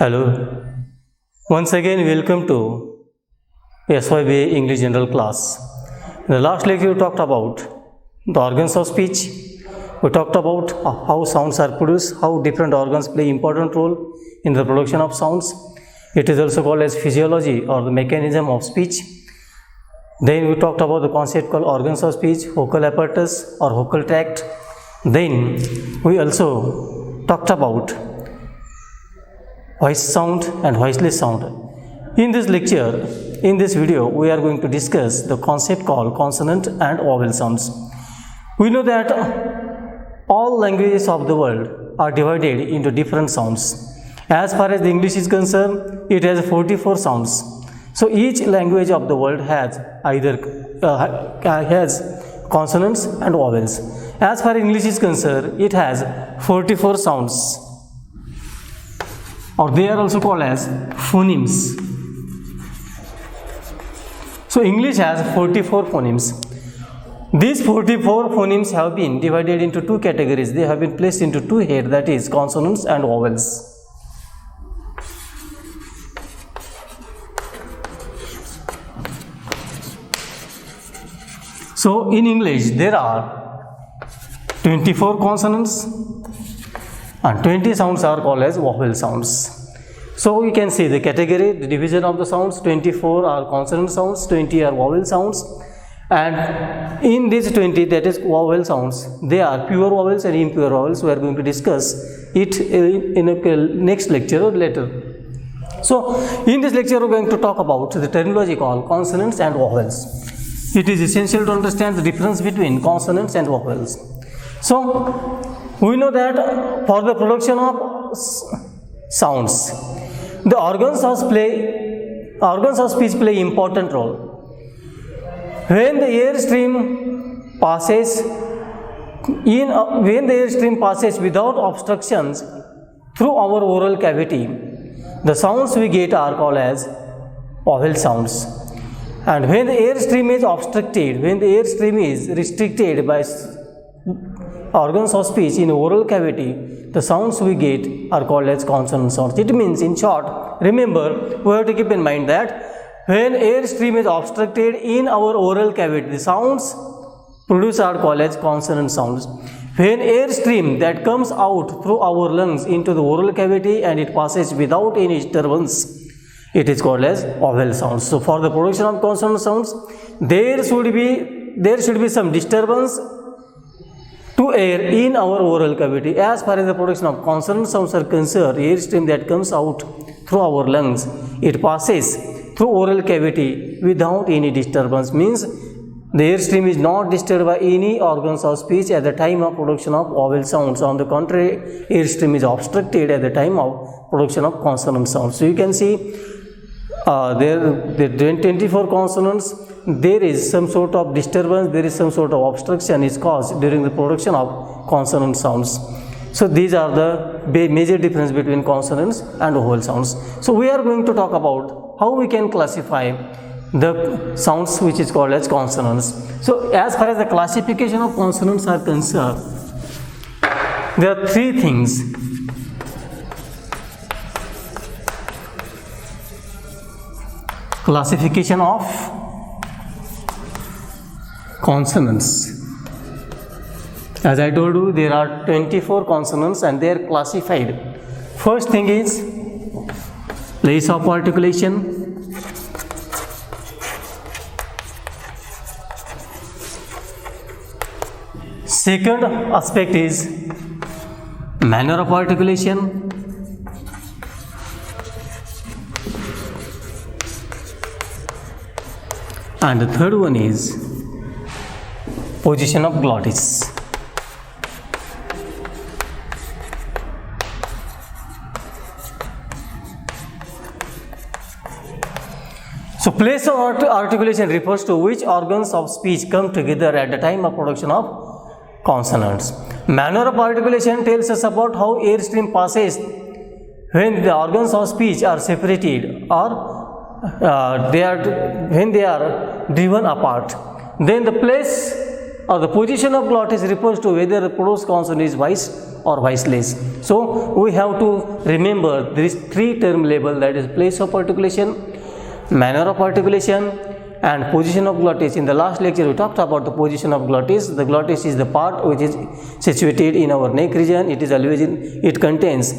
Hello. Once again, welcome to SYBA English General class. In the last lecture, we talked about the organs of speech. We talked about how sounds are produced, how different organs play important role in the production of sounds. It is also called as physiology or the mechanism of speech. Then we talked about the concept called organs of speech, vocal apparatus or vocal tract. Then we also talked about voice sound and voiceless sound. In this lecture, in this video, we are going to discuss the concept called consonant and vowel sounds. We know that all languages of the world are divided into different sounds. As far as the English is concerned, it has 44 sounds. So each language of the world has either has consonants and vowels. As far as English is concerned, it has 44 sounds, or they are also called as phonemes. So English has 44 phonemes. These 44 phonemes have been divided into two categories. They have been placed into two heads, that is consonants and vowels. So in English there are 24 consonants and 20 sounds are called as vowel sounds. So we can see the category, the division of the sounds. 24 are consonant sounds, 20 are vowel sounds, and in these 20, that is vowel sounds, they are pure vowels and impure vowels. We are going to discuss it in a next lecture or later. So in this lecture we are going to talk about the terminology called consonants and vowels. It is essential to understand the difference between consonants and vowels. So we know that for the production of sounds, the organs of speech play important role. When the air stream passes without obstructions through our oral cavity, the sounds we get are called as vowel sounds. And when the air stream is obstructed, when the air stream is restricted by organs of speech in oral cavity, the sounds we get are called as consonant sounds. It means, in short, remember, we have to keep in mind that when air stream is obstructed in our oral cavity, the sounds produced are called as consonant sounds. When air stream that comes out through our lungs into the oral cavity and it passes without any disturbance, it is called as vowel sounds. So for the production of consonant sounds, there should be some disturbance to air in our oral cavity. As far as the production of consonant sounds are concerned, air stream that comes out through our lungs, it passes through oral cavity without any disturbance, means the air stream is not disturbed by any organs of speech at the time of production of vowel sounds. On the contrary, air stream is obstructed at the time of production of consonant sounds. So you can see there 24 consonants, there is some sort of disturbance, there is some sort of obstruction is caused during the production of consonant sounds. So these are the major difference between consonants and vowel sounds. So we are going to talk about how we can classify the sounds which is called as consonants. So as far as the classification of consonants are concerned, there are three things. Classification of consonants. As I told you, there are 24 consonants and they are classified. First thing is place of articulation. Second aspect is manner of articulation. And the third one is position of glottis. So place of articulation refers to which organs of speech come together at the time of production of consonants. Manner of articulation tells us about how air stream passes when the organs of speech are separated or when they are driven apart. Then the place or the position of glottis refers to whether the produced consonant is voiced or voiceless. So we have to remember these three term label, that is place of articulation, manner of articulation, and position of glottis. In the last lecture we talked about the position of glottis. The glottis is the part which is situated in our neck region. It is always it contains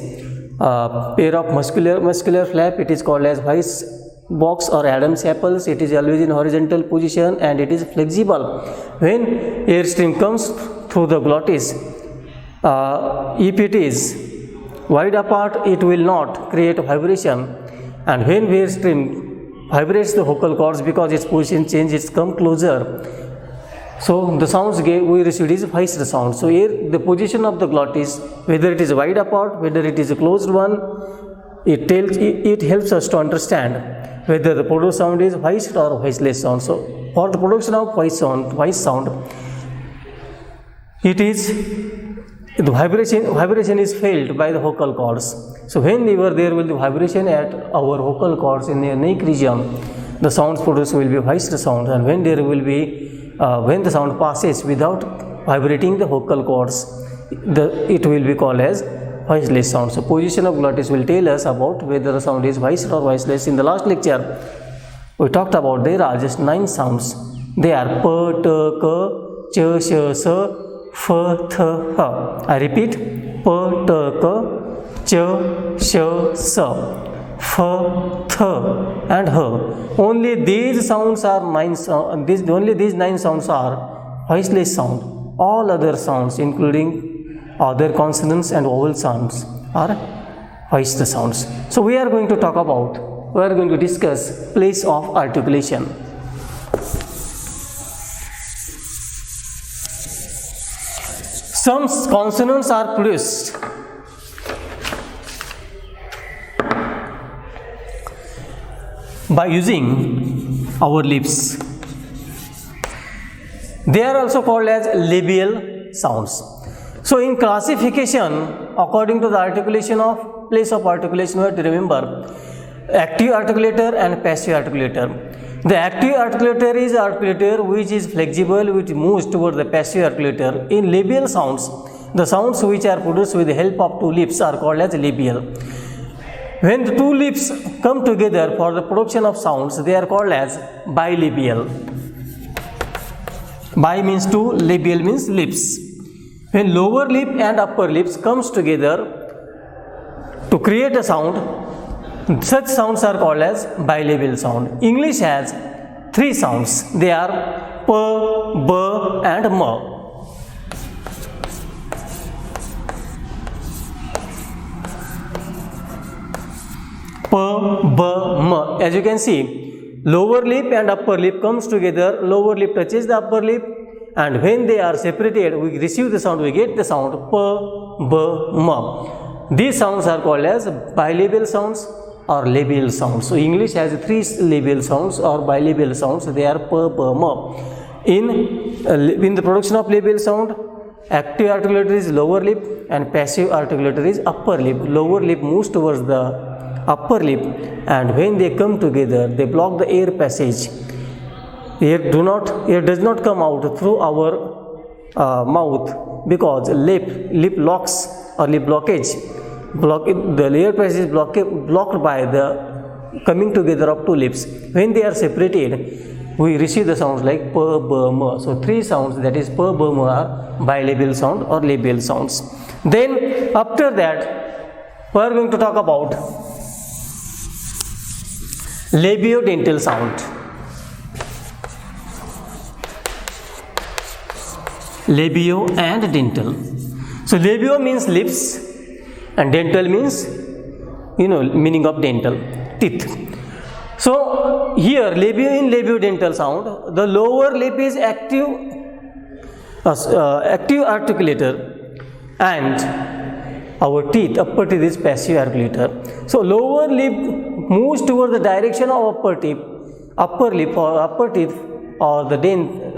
pair of muscular flap. It is called as voice box or Adam's apples. It is always in horizontal position and it is flexible. When airstream comes through the glottis, if it is wide apart, it will not create vibration, and when airstream vibrates the vocal cords, because its position changes, come closer, so the sounds we received is voiced sound. So here the position of the glottis, whether it is wide apart, whether it is a closed one, it helps us to understand whether the produced sound is voiced or voiceless sound. So for the production of voice sound, it is the vibration is felt by the vocal cords. So whenever there will be vibration at our vocal cords in the neck region, the sounds produced will be voiced sound, and when there will be when the sound passes without vibrating the vocal cords, it will be called as voiceless sound. So position of glottis will tell us about whether the sound is voiced or voiceless. In the last lecture we talked about there are just 9 sounds. They are p, t, k, ch, sh, s, f, th, h. I repeat, p, t, k, ch, sh, s, f, th, and h. Only these sounds are 9 sounds. Only these 9 sounds are voiceless sound. All other sounds, including other consonants and vowel sounds, are voiced sounds. So we are going to discuss place of articulation. Some consonants are produced by using our lips. They are also called as labial sounds. So in classification, according to the articulation of place of articulation, we have to remember active articulator and passive articulator. The active articulator is articulator which is flexible, which moves toward the passive articulator. In labial sounds, the sounds which are produced with the help of 2 lips are called as labial. When the 2 lips come together for the production of sounds, they are called as bilabial. Bi means 2, labial means lips. When lower lip and upper lips comes together to create a sound, such sounds are called as bilabial sound. English has 3 sounds. They are p, b, and m. P, b, m. As you can see, lower lip and upper lip comes together. Lower lip touches the upper lip, and when they are separated, we receive the sound, we get the sound p, b, m. These sounds are called as bilabial sounds or labial sounds. So English has 3 labial sounds or bilabial sounds. They are p, b, m. In the production of labial sound, active articulator is lower lip and passive articulator is upper lip. Lower lip moves towards the upper lip, and when they come together, they block the air passage. Air does not come out through our mouth, because lip locks or lip blockage. The air passage is blocked by the coming together of 2 lips. When they are separated, we receive the sounds like p, b, m. So 3 sounds, that is p, b, m, are bilabial sound or labial sounds. Then after that, we are going to talk about labiodental sound. Labio and dental. So labio means lips and dental means, meaning of dental, teeth. So here in labiodental sound, the lower lip is active articulator, and our teeth, upper teeth, is passive articulator. So lower lip moves toward the direction of upper teeth or the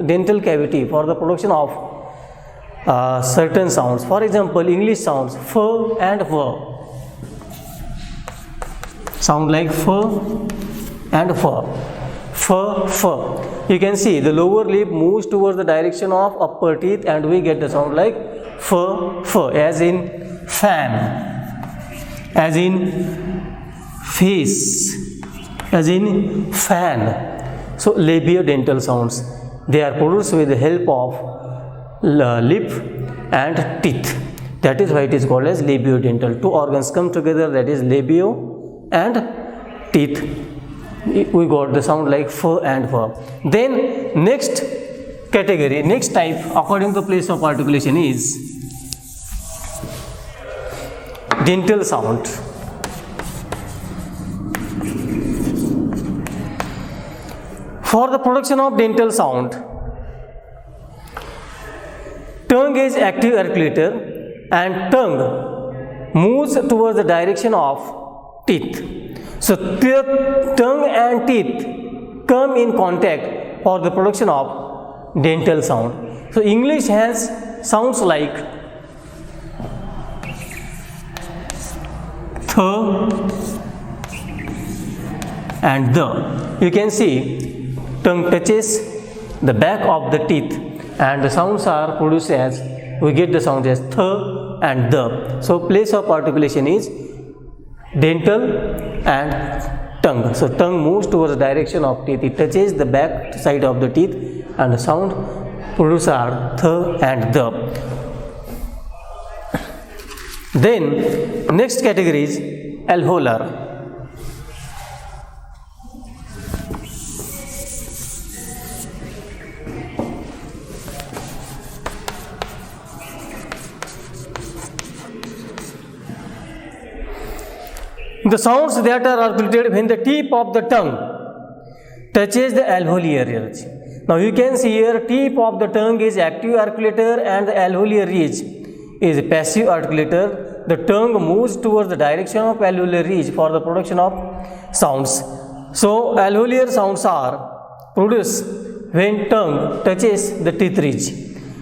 dental cavity for the production of certain sounds. For example, English sounds f and v sound like f and f. You can see the lower lip moves towards the direction of upper teeth, and we get the sound like as in fan, as in face, as in fan. So labiodental sounds, they are produced with the help of lip and teeth. That is why it is called as labiodental. Two organs come together, that is labio and teeth. We got the sound like f and f. Then next category, next type according to place of articulation is dental sound. For the production of dental sound, tongue is active articulator and tongue moves towards the direction of teeth. So tongue and teeth come in contact for the production of dental sound. So English has sounds like th and the. You can see tongue touches the back of the teeth and the sounds are produced as, we get the sound as th and the. So place of articulation is dental and tongue. So tongue moves towards the direction of teeth, it touches the back side of the teeth and the sound produced are th and the. Then next category is alveolar. The sounds that are articulated when the tip of the tongue touches the alveolar ridge. Now you can see here tip of the tongue is active articulator and the alveolar ridge is passive articulator. The tongue moves towards the direction of alveolar ridge for the production of sounds. So alveolar sounds are produced when tongue touches the teeth ridge.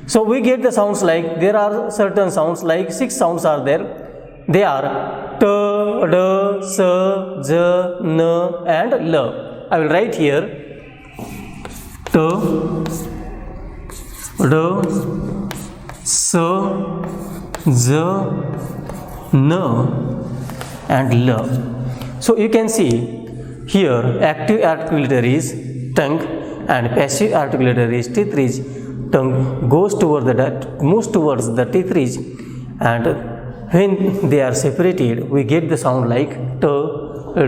So we get the sounds like, there are certain sounds like 6 sounds are there. They are t, d, s, j, n and l. I will write here t, d, s, j, n and l. So you can see here active articulator is tongue and passive articulator is teeth ridge. Tongue goes towards moves towards the teeth ridge, and when they are separated, we get the sound like t,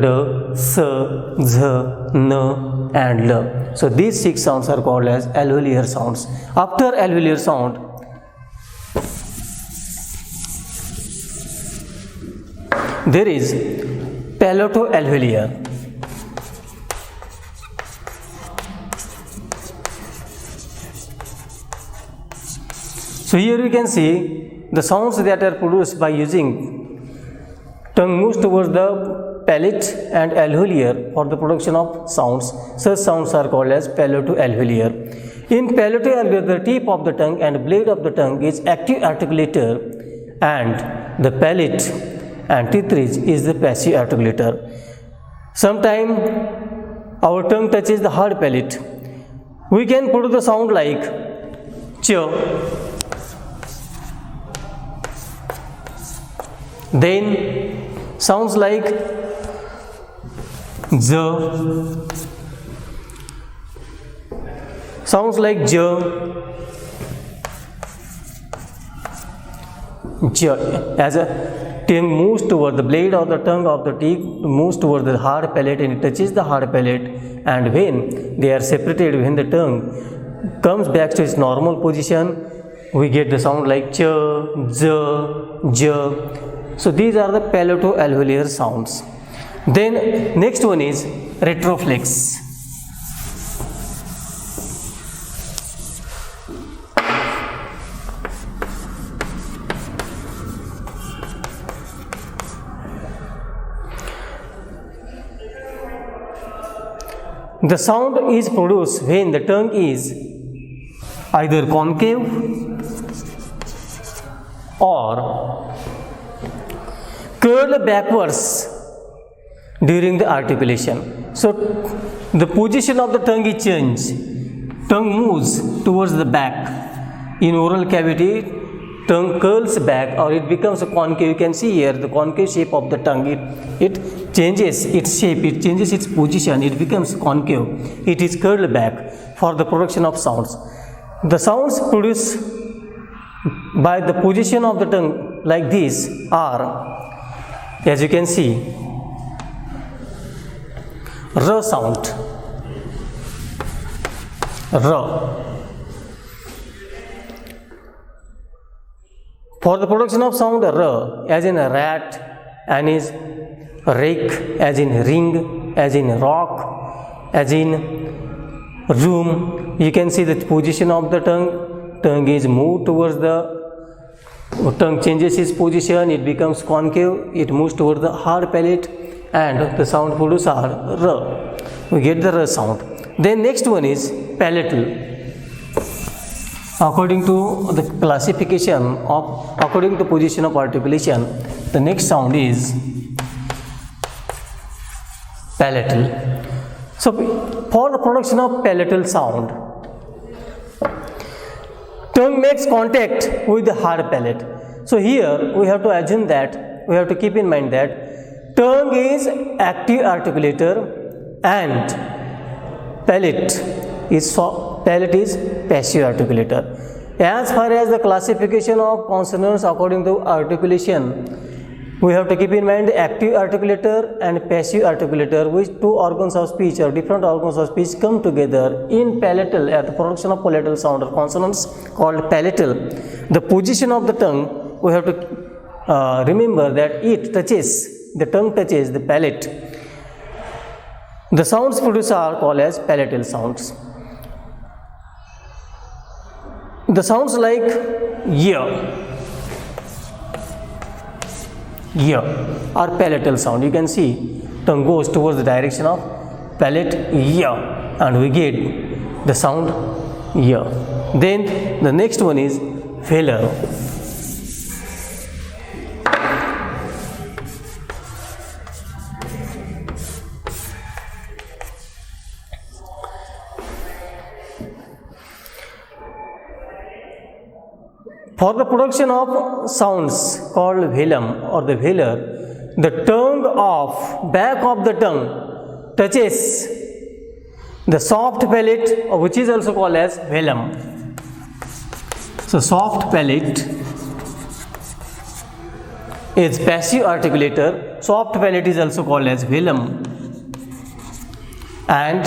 d, s, z, n and l. So these 6 sounds are called as alveolar sounds. After alveolar sound, there is palato-alveolar. So here you can see the sounds that are produced by using tongue moves towards the palate and alveolar for the production of sounds. Such sounds are called as palato-alveolar. In palato-alveolar, the tip of the tongue and blade of the tongue is active articulator and the palate and teeth ridge is the passive articulator. Sometimes our tongue touches the hard palate. We can produce the sound like ch. Then sounds like z, sounds like j, as a tongue moves toward the blade of the tongue of the teeth moves toward the hard palate and it touches the hard palate, and when they are separated, when the tongue comes back to its normal position, we get the sound like ch, z, j. So these are the palato-alveolar sounds. Then next one is retroflex. The sound is produced when the tongue is either concave or curl backwards during the articulation. So the position of the tongue is changed. Tongue moves towards the back. In oral cavity, tongue curls back or it becomes a concave. You can see here the concave shape of the tongue. It changes its shape, it changes its position, it becomes concave. It is curled back for the production of sounds. The sounds produced by the position of the tongue like this are, as you can see, R sound. R. For the production of sound R, as in a rat, and is rake, as in ring, as in rock, as in room, you can see the position of the tongue. Tongue is moved towards the tongue changes its position, it becomes concave, it moves towards the hard palate, and the sound produced are R. We get the R sound. Then next one is palatal. According to the classification of, according to position of articulation, the next sound is palatal. So for the production of palatal sound, tongue makes contact with the hard palate. So here we have to assume that, we have to keep in mind that tongue is active articulator and palate is passive articulator. As far as the classification of consonants according to articulation, we have to keep in mind active articulator and passive articulator, which two organs of speech or different organs of speech come together in palatal at the production of palatal sound or consonants called palatal. The position of the tongue, we have to remember that the tongue touches the palate. The sounds produced are called as palatal sounds. The sounds like ear are palatal sound. You can see tongue goes towards the direction of palate, ear, and we get the sound ear. Then the next one is velar. For the production of sounds called velum or the velar, the tongue of back of the tongue touches the soft palate, which is also called as velum. So soft palate is passive articulator. Soft palate is also called as velum, and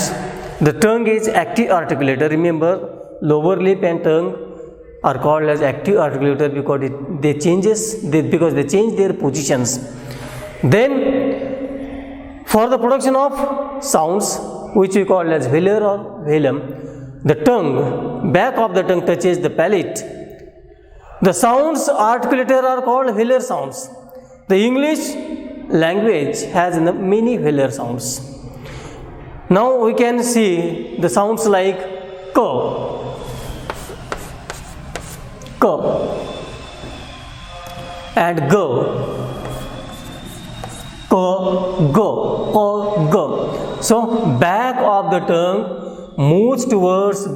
the tongue is active articulator. Remember, lower lip and tongue are called as active articulator because they change their positions. Then for the production of sounds, which we call as velar or velum, the tongue, back of the tongue touches the palate. The sounds articulator are called velar sounds. The English language has many velar sounds. Now we can see the sounds like k, and g, g. So back of the tongue goes towards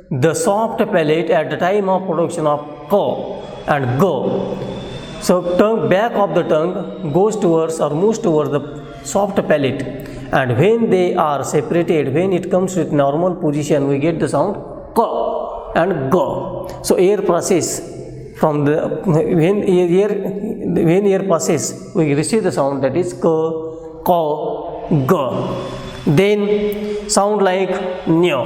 the soft palate at the time of production of k and g. So back of the tongue goes towards or moves towards the soft palate, and when they are separated, when it comes with normal position, we get the sound k and g. So air passes from the when air passes, we receive the sound that is k, g. Then sound like nyo,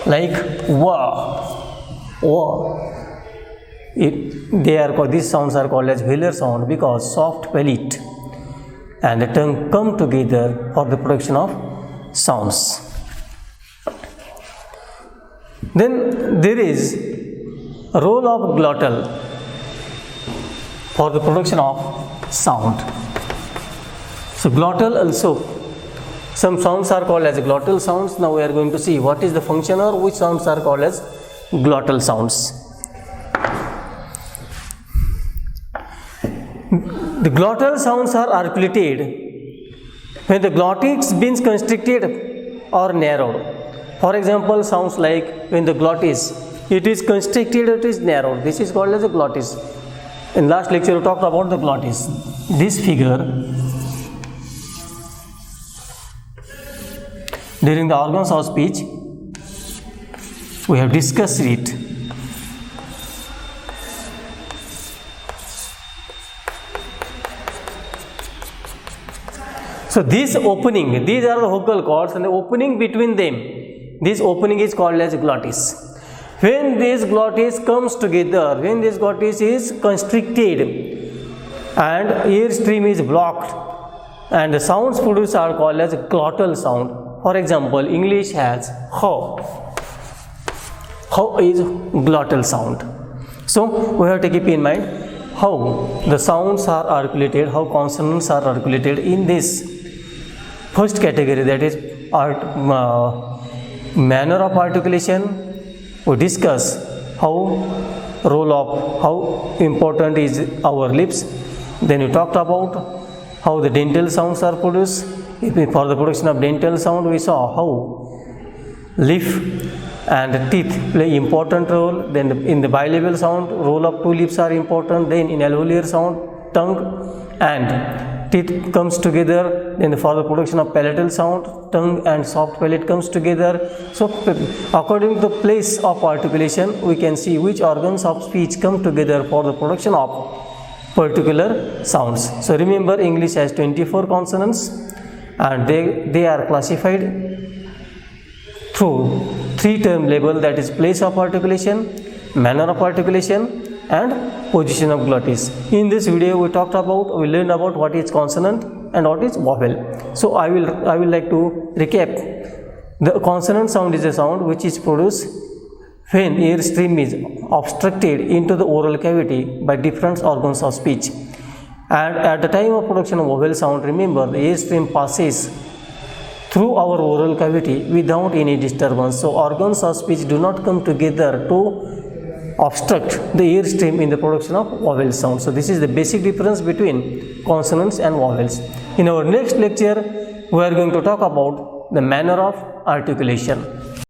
like wa. These sounds are called as velar sound because soft palate and the tongue come together for the production of sounds. Then there is a role of glottal for the production of sound. So glottal also, some sounds are called as glottal sounds. Now we are going to see what is the function or which sounds are called as glottal sounds. The glottal sounds are articulated when the glottis being constricted or narrowed. For example, sounds like when the glottis, it is constricted, it is narrowed. This is called as a glottis. In last lecture, we talked about the glottis. This figure, during the organs of speech, we have discussed it. So this opening, these are the vocal cords, and the opening between them, this opening is called as glottis. When this glottis comes together, when this glottis is constricted and ear stream is blocked, and the sounds produced are called as glottal sound. For example, English has how. How is glottal sound. So we have to keep in mind how the sounds are articulated, how consonants are articulated in this first category, that is manner of articulation. We discuss how role of how important is our lips. Then we talked about how the dental sounds are produced. For the production of dental sound, we saw how lip and teeth play important role. Then in the bilabial sound, role of two lips are important. Then in alveolar sound, tongue and teeth comes together. Then for the production of palatal sound, tongue and soft palate comes together. So according to the place of articulation, we can see which organs of speech come together for the production of particular sounds. So remember, English has 24 consonants, and they are classified through 3-term label, that is place of articulation, manner of articulation, and position of glottis. In this video, we learned about what is consonant and what is vowel. So I will like to recap. The consonant sound is a sound which is produced when air stream is obstructed into the oral cavity by different organs of speech. And at the time of production of vowel sound, remember, the air stream passes through our oral cavity without any disturbance. So organs of speech do not come together to obstruct the air stream in the production of vowel sound. So this is the basic difference between consonants and vowels. In our next lecture, we are going to talk about the manner of articulation.